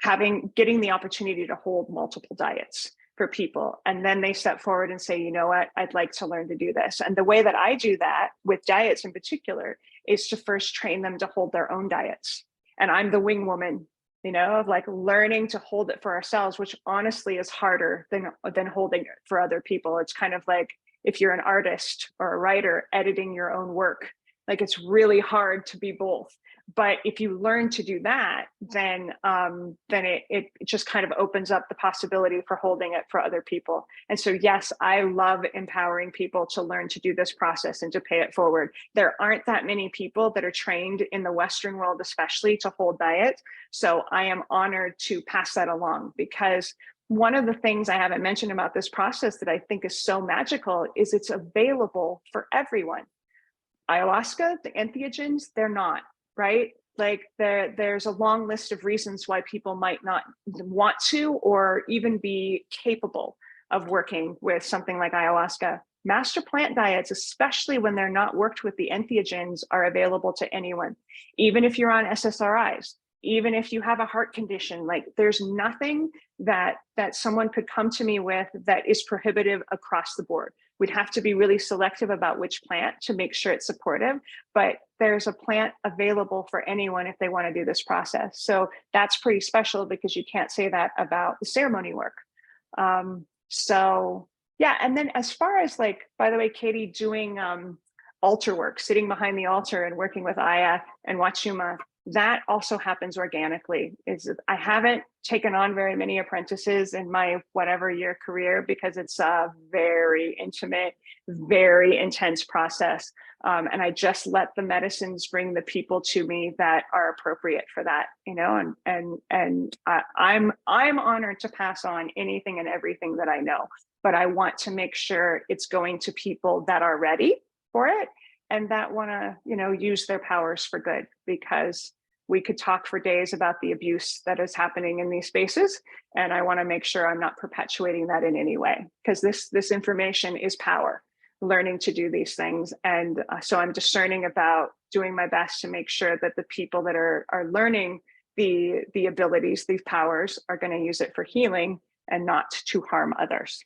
getting the opportunity to hold multiple diets for people. And then they step forward and say, you know what, I'd like to learn to do this. And the way that I do that with diets in particular is to first train them to hold their own diets. And I'm the wing woman, of like learning to hold it for ourselves, which honestly is harder than holding it for other people. It's kind of like if you're an artist or a writer editing your own work, like it's really hard to be both. But if you learn to do that, then it just kind of opens up the possibility for holding it for other people. And so, yes, I love empowering people to learn to do this process and to pay it forward. There aren't that many people that are trained in the Western world, especially to hold diets. So I am honored to pass that along, because one of the things I haven't mentioned about this process that I think is so magical is it's available for everyone. Ayahuasca, the entheogens, they're not. Right? Like there's a long list of reasons why people might not want to or even be capable of working with something like ayahuasca. Master plant diets, especially when they're not worked with the entheogens, are available to anyone, even if you're on SSRIs, even if you have a heart condition. Like there's nothing that someone could come to me with that is prohibitive across the board. We'd have to be really selective about which plant to make sure it's supportive, but there's a plant available for anyone if they want to do this process. So that's pretty special, because you can't say that about the ceremony work. So Yeah, and then as far as like, by the way, Katie, doing altar work, sitting behind the altar and working with Aya and Wachuma, that also happens organically. Is I haven't taken on very many apprentices in my whatever year career because it's a very intimate, very intense process. And I just let the medicines bring the people to me that are appropriate for that, you know, I'm honored to pass on anything and everything that I know, but I want to make sure it's going to people that are ready for it and that want to, you know, use their powers for good, because we could talk for days about the abuse that is happening in these spaces. And I want to make sure I'm not perpetuating that in any way, because this information is power, learning to do these things. And so I'm discerning about doing my best to make sure that the people that are learning the abilities, these powers, are going to use it for healing and not to harm others.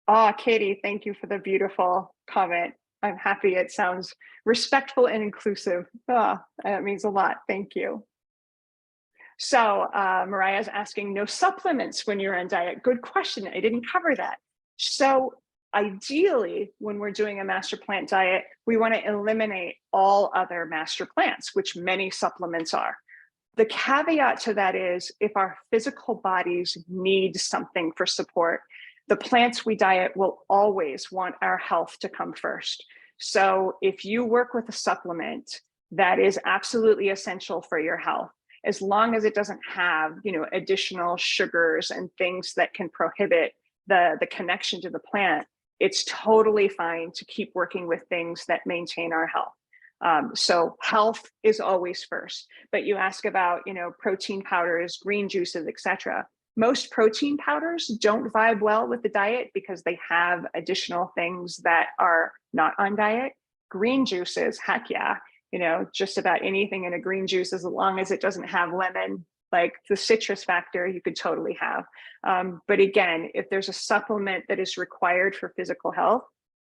Ah, Katie, thank you for the beautiful comment. I'm happy it sounds respectful and inclusive. Ah, that means a lot. Thank you. So Mariah's asking, no supplements when you're on diet. Good question. I didn't cover that. So ideally, when we're doing a master plant diet, we want to eliminate all other master plants, which many supplements are. The caveat to that is if our physical bodies need something for support, the plants we diet will always want our health to come first. So if you work with a supplement that is absolutely essential for your health, as long as it doesn't have, you know, additional sugars and things that can prohibit the connection to the plant, it's totally fine to keep working with things that maintain our health. So health is always first. But you ask about, you know, protein powders, green juices, etc. Most protein powders don't vibe well with the diet because they have additional things that are not on diet. Green juices, heck yeah, you know, just about anything in a green juice, as long as it doesn't have lemon, like the citrus factor, you could totally have. But again, if there's a supplement that is required for physical health,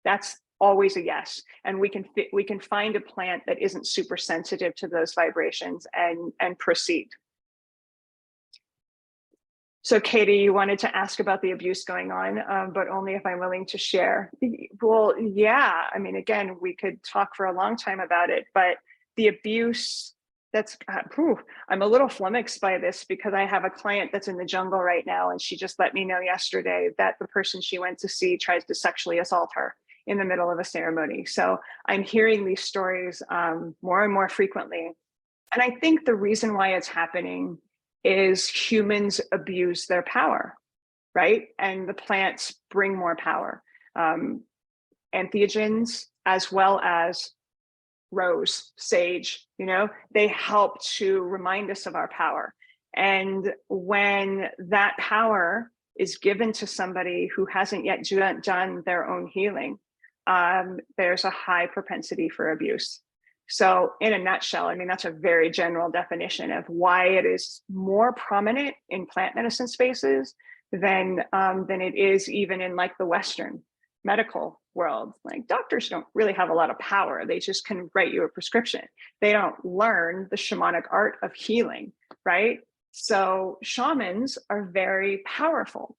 that's always a yes. And we can find a plant that isn't super sensitive to those vibrations and proceed. So Katie, you wanted to ask about the abuse going on, but only if I'm willing to share. Well, yeah, I mean, again, we could talk for a long time about it, but the abuse, I'm a little flummoxed by this because I have a client that's in the jungle right now, and she just let me know yesterday that the person she went to see tries to sexually assault her in the middle of a ceremony. So I'm hearing these stories more and more frequently. And I think the reason why it's happening is humans abuse their power, right? And the plants bring more power. Entheogens, as well as rose, sage, you know, they help to remind us of our power. And when that power is given to somebody who hasn't yet done their own healing, there's a high propensity for abuse. So in a nutshell, I mean, that's a very general definition of why it is more prominent in plant medicine spaces than it is even in like the Western medical world. Like doctors don't really have a lot of power. They just can write you a prescription. They don't learn the shamanic art of healing, right? So shamans are very powerful.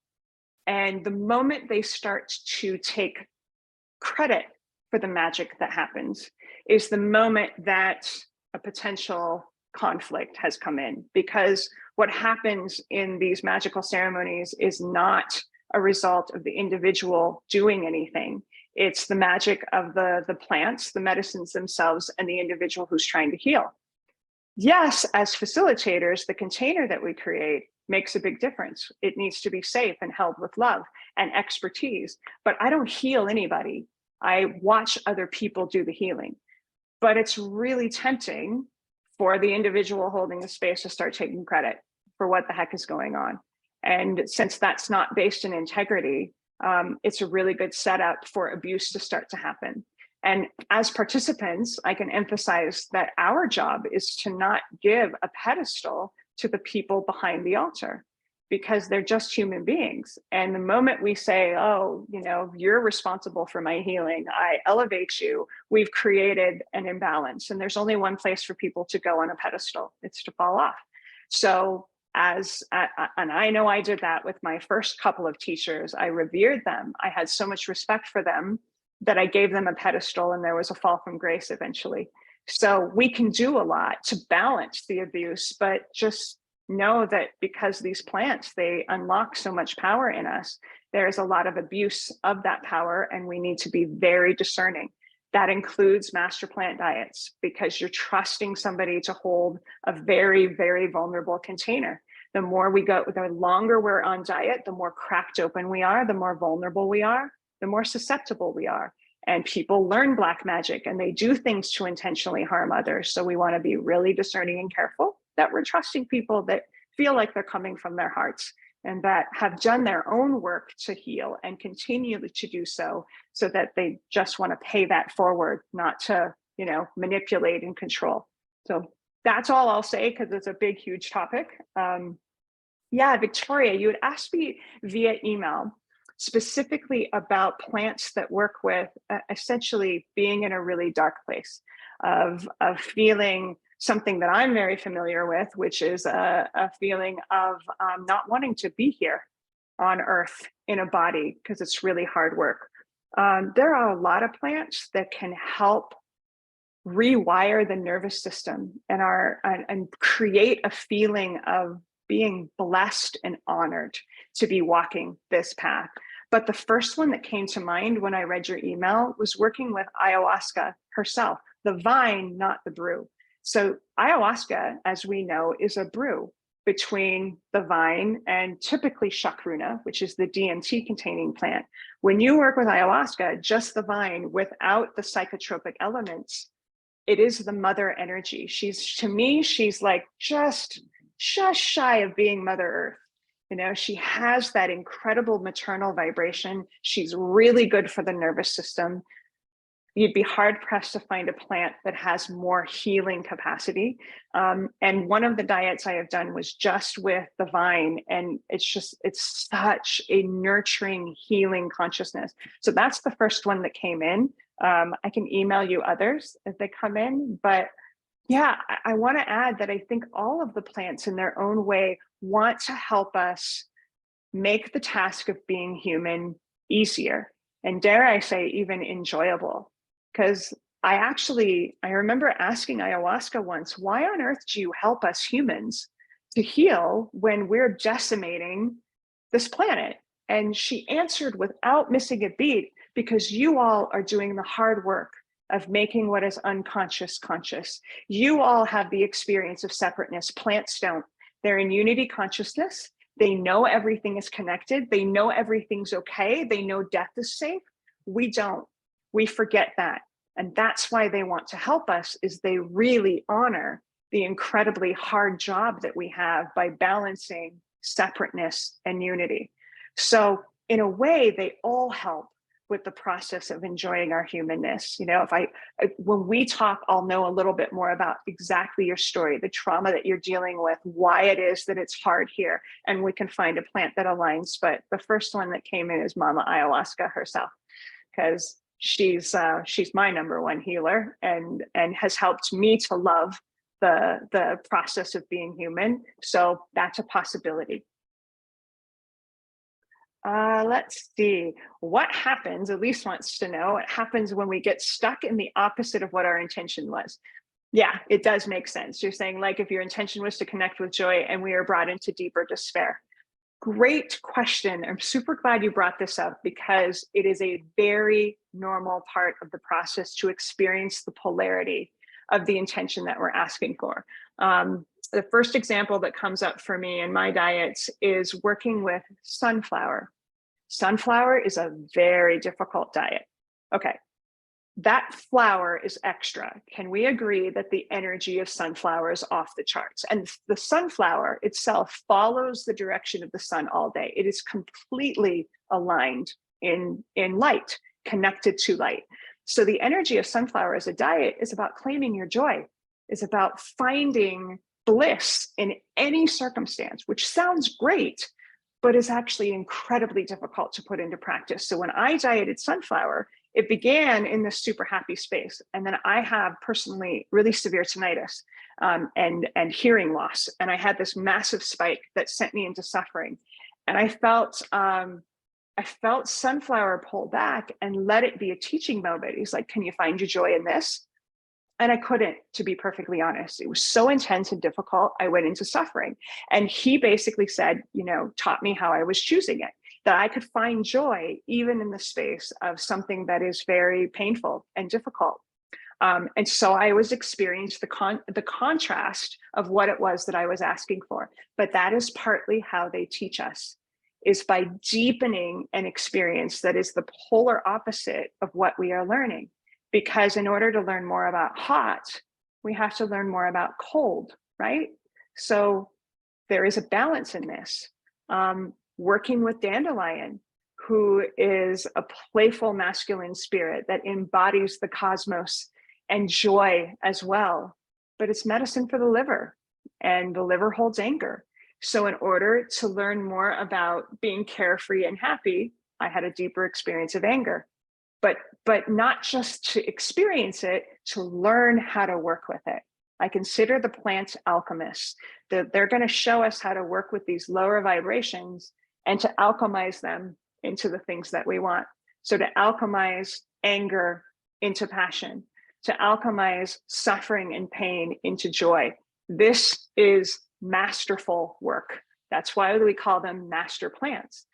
And the moment they start to take credit for the magic that happens is the moment that a potential conflict has come in, because what happens in these magical ceremonies is not a result of the individual doing anything. It's the magic of the plants, the medicines themselves, and the individual who's trying to heal. Yes, as facilitators, the container that we create makes a big difference. It needs to be safe and held with love and expertise, but I don't heal anybody. I watch other people do the healing. But it's really tempting for the individual holding the space to start taking credit for what the heck is going on. And since that's not based in integrity, it's a really good setup for abuse to start to happen. And as participants, I can emphasize that our job is to not give a pedestal to the people behind the altar, because they're just human beings. And the moment we say, oh, you know, you're responsible for my healing, I elevate you, we've created an imbalance. And there's only one place for people to go on a pedestal, it's to fall off. So and I know I did that with my first couple of teachers. I revered them. I had so much respect for them that I gave them a pedestal, and there was a fall from grace eventually. So we can do a lot to balance the abuse, but just know that because these plants, they unlock so much power in us, there's a lot of abuse of that power, and we need to be very discerning. That includes master plant diets, because you're trusting somebody to hold a very, very vulnerable container. The more we go, the longer we're on diet, the more cracked open we are, the more vulnerable we are, the more susceptible we are. And people learn black magic and they do things to intentionally harm others. So we want to be really discerning and careful that we're trusting people that feel like they're coming from their hearts and that have done their own work to heal and continue to do so, so that they just want to pay that forward, not to, manipulate and control. So that's all I'll say, because it's a big, huge topic. Yeah, Victoria, you had asked me via email specifically about plants that work with essentially being in a really dark place of feeling something that I'm very familiar with, which is a feeling of not wanting to be here on Earth in a body, because it's really hard work. There are a lot of plants that can help rewire the nervous system and create a feeling of being blessed and honored to be walking this path. But the first one that came to mind when I read your email was working with ayahuasca herself, the vine, not the brew. So ayahuasca, as we know, is a brew between the vine and typically chacruna, which is the DMT containing plant. When you work with ayahuasca, just the vine without the psychotropic elements, it is the mother energy. To me, she's like just shy of being Mother Earth. She has that incredible maternal vibration. She's really good for the nervous system. You'd be hard pressed to find a plant that has more healing capacity. And one of the diets I have done was just with the vine. And it's such a nurturing, healing consciousness. So that's the first one that came in. I can email you others as they come in, but yeah, I want to add that I think all of the plants in their own way want to help us make the task of being human easier, and dare I say, even enjoyable. Because I remember asking ayahuasca once, why on earth do you help us humans to heal when we're decimating this planet? And she answered without missing a beat, because you all are doing the hard work of making what is unconscious conscious. You all have the experience of separateness. Plants don't. They're in unity consciousness. They know everything is connected. They know everything's okay. They know death is safe. We don't. We forget that. And that's why they want to help us, is they really honor the incredibly hard job that we have by balancing separateness and unity. So in a way, they all help with the process of enjoying our humanness. When we talk, I'll know a little bit more about exactly your story, the trauma that you're dealing with, why it is that it's hard here, and we can find a plant that aligns. But the first one that came in is Mama Ayahuasca herself, because she's my number one healer and has helped me to love the process of being human. So that's a possibility. Let's see what happens. Elise wants to know what happens when we get stuck in the opposite of what our intention was. Yeah, it does make sense. You're saying, like, if your intention was to connect with joy and we are brought into deeper despair. Great question. I'm super glad you brought this up, because it is a very normal part of the process to experience the polarity of the intention that we're asking for. The first example that comes up for me in my diets is working with sunflower. Sunflower is a very difficult diet. Okay, that flower is extra. Can we agree that the energy of sunflower is off the charts? And the sunflower itself follows the direction of the sun all day. It is completely aligned in light, connected to light. So the energy of sunflower as a diet is about claiming your joy, is about finding bliss in any circumstance, which sounds great, but is actually incredibly difficult to put into practice. So when I dieted sunflower, it began in this super happy space. And then I have personally really severe tinnitus. and hearing loss. And I had this massive spike that sent me into suffering. And I felt Sunflower pull back and let it be a teaching moment. He's like, can you find your joy in this? And I couldn't, to be perfectly honest. It was so intense and difficult. I went into suffering. And he basically said, taught me how I was choosing it, that I could find joy even in the space of something that is very painful and difficult. And so I was experiencing the contrast of what it was that I was asking for. But that is partly how they teach us, is by deepening an experience that is the polar opposite of what we are learning. Because in order to learn more about hot, we have to learn more about cold, right? So there is a balance in this. Working with Dandelion, who is a playful masculine spirit that embodies the cosmos and joy as well, but it's medicine for the liver, and the liver holds anger. So in order to learn more about being carefree and happy, I had a deeper experience of anger. But not just to experience it, to learn how to work with it. I consider the plants alchemists. They're going to show us how to work with these lower vibrations and to alchemize them into the things that we want. So to alchemize anger into passion, to alchemize suffering and pain into joy. This is masterful work. That's why we call them master plants.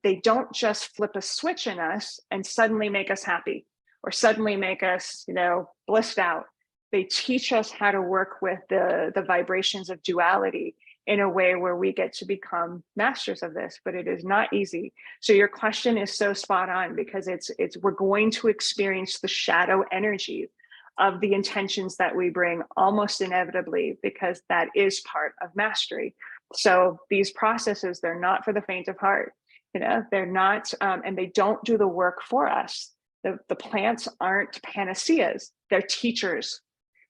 They don't just flip a switch in us and suddenly make us happy or suddenly make us, blissed out. They teach us how to work with the vibrations of duality in a way where we get to become masters of this, but it is not easy. So your question is so spot on, because we're going to experience the shadow energy of the intentions that we bring almost inevitably, because that is part of mastery. So these processes, they're not for the faint of heart. They're not, and they don't do the work for us. The plants aren't panaceas, they're teachers,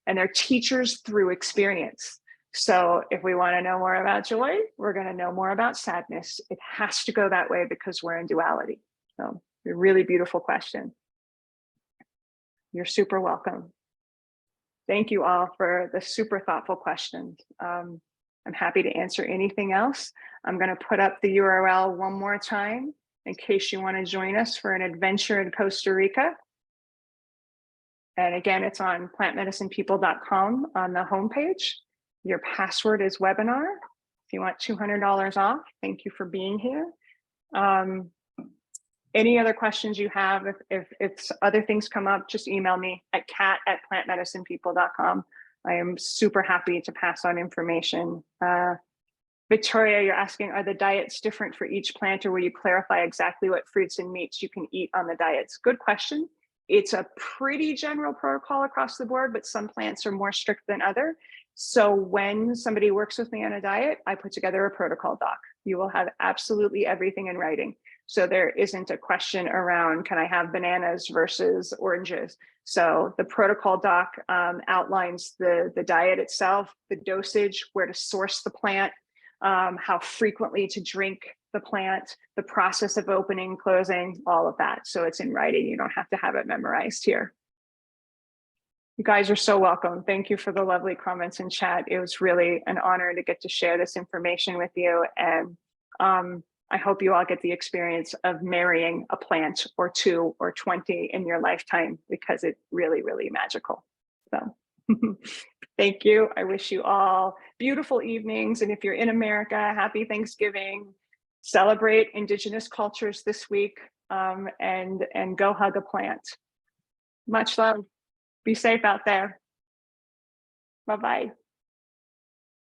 and they're teachers through experience. So if we want to know more about joy, we're going to know more about sadness. It has to go that way because we're in duality. So a really beautiful question. You're super welcome. Thank you all for the super thoughtful questions. I'm happy to answer anything else. I'm going to put up the URL one more time in case you want to join us for an adventure in Costa Rica. And again, it's on plantmedicinepeople.com on the homepage. Your password is webinar. If you want $200 off, thank you for being here. Any other questions you have, if other things come up, just email me at kat@plantmedicinepeople.com. I am super happy to pass on information. Victoria, you're asking, are the diets different for each plant, or will you clarify exactly what fruits and meats you can eat on the diets? Good question. It's a pretty general protocol across the board, but some plants are more strict than other. So when somebody works with me on a diet, I put together a protocol doc. You will have absolutely everything in writing. So there isn't a question around, can I have bananas versus oranges? So the protocol doc outlines the diet itself, the dosage, where to source the plant, how frequently to drink the plant, the process of opening, closing, all of that. So it's in writing. You don't have to have it memorized here. You guys are so welcome. Thank you for the lovely comments in chat. It was really an honor to get to share this information with you. And I hope you all get the experience of marrying a plant or 2 or 20 in your lifetime, because it's really, really magical. So thank you. I wish you all beautiful evenings. And if you're in America, happy Thanksgiving. Celebrate Indigenous cultures this week, and go hug a plant. Much love. Be safe out there. Bye-bye.